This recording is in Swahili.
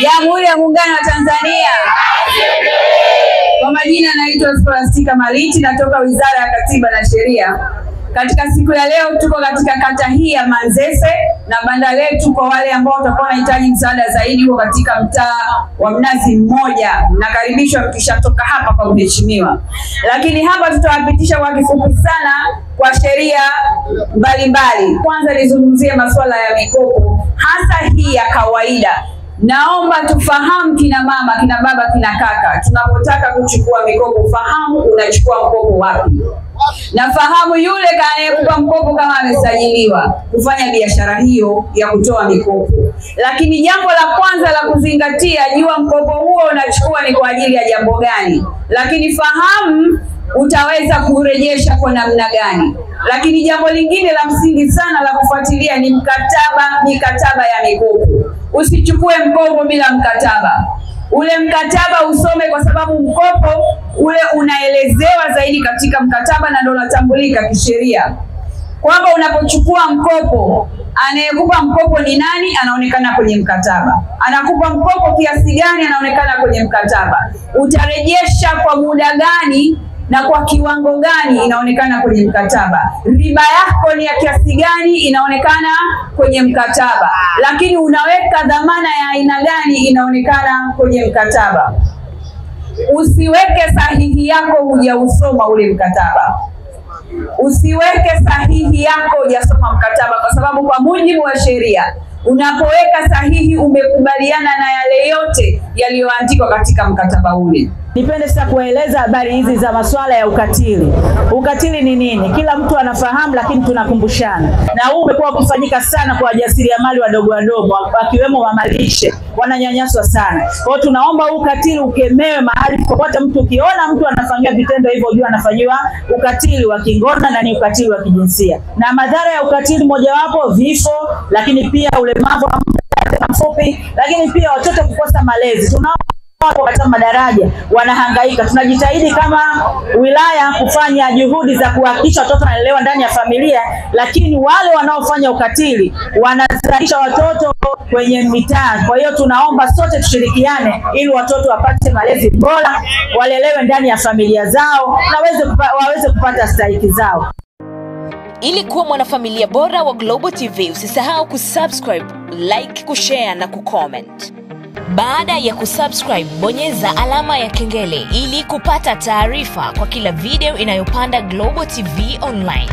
Jamhuri ya Muungano wa Tanzania. Kwa majina naitwa Scholastica Maliti, natoka Wizara ya Katiba na Sheria. Katika siku ya leo tuko katika kata hii ya Manzese na banda letu kwa wale ambao watakuwa wanahitaji msaada zaidi huko katika mtaa wa Mnazi Mmoja. Nakaribishwa mkishatoka hapa kwa mheshimiwa. Lakini hapa tutawapitisha kwa kifupi sana kwa sheria mbalimbali. Kwanza nizungumzie masuala ya mikopo, hasa hii ya kawaida. Naomba tufahamu kina mama, kina baba, kina kaka, tunapotaka kuchukua mikopo, fahamu unachukua mkopo wapi. Na fahamu yule anayekupa mkopo kama amesajiliwa kufanya biashara hiyo ya kutoa mikopo. Lakini jambo la kwanza la kuzingatia, jua mkopo huo unachukua ni kwa ajili ya jambo gani. Lakini fahamu utaweza kurejesha kwa namna gani. Lakini jambo lingine la msingi sana la kufuatilia ni mikataba ya mikopo. Usichukue mkopo bila mkataba. Ule mkataba usome, kwa sababu mkopo ule unaelezewa zaidi katika mkataba na ndio unatambulika kisheria. Kwamba unapochukua mkopo, anayekupa mkopo ni nani, anaonekana kwenye mkataba. Anakupa mkopo kiasi gani, anaonekana kwenye mkataba. Utarejesha kwa muda gani na kwa kiwango gani, inaonekana kwenye mkataba. Riba yako ni ya kiasi gani, inaonekana kwenye mkataba. Lakini unaweka dhamana ya aina gani, inaonekana kwenye mkataba. Usiweke sahihi yako hujausoma ule mkataba. Usiweke sahihi yako hujasoma mkataba, kwa sababu kwa mujibu wa sheria unapoweka sahihi umekubaliana na yale yote yaliyoandikwa katika mkataba ule. Nipende sasa kueleza habari hizi za masuala ya ukatili. Ukatili ni nini? Kila mtu anafahamu, lakini tunakumbushana. Na huu umekuwa ukifanyika sana kwa wajasiriamali wadogo wakiwemo mamalishe. Wananyanyaswa sana. Kwa hiyo tunaomba ukatili ukemewe mahali popote. Mtu ukiona mtu anafanyia vitendo hivyo, jua anafanyiwa ukatili wa kingono na ni ukatili wa kijinsia. Na madhara ya ukatili mojawapo vifo, lakini pia ulemavu wa muda mfupi, lakini pia watoto kukosa malezi. Katika madaraja wanahangaika. Tunajitahidi kama wilaya kufanya juhudi za kuhakikisha watoto wanalelewa ndani ya familia, lakini wale wanaofanya ukatili wanazalisha watoto kwenye mitaa. Kwa hiyo tunaomba sote tushirikiane ili watoto wapate malezi bora, walelewe ndani ya familia zao na waweze kupata stahiki zao. Ili kuwa mwanafamilia bora wa Global TV, usisahau kusubscribe, like, kushare na kucomment. Baada ya kusubscribe, bonyeza alama ya kengele ili kupata taarifa kwa kila video inayopanda Global TV Online.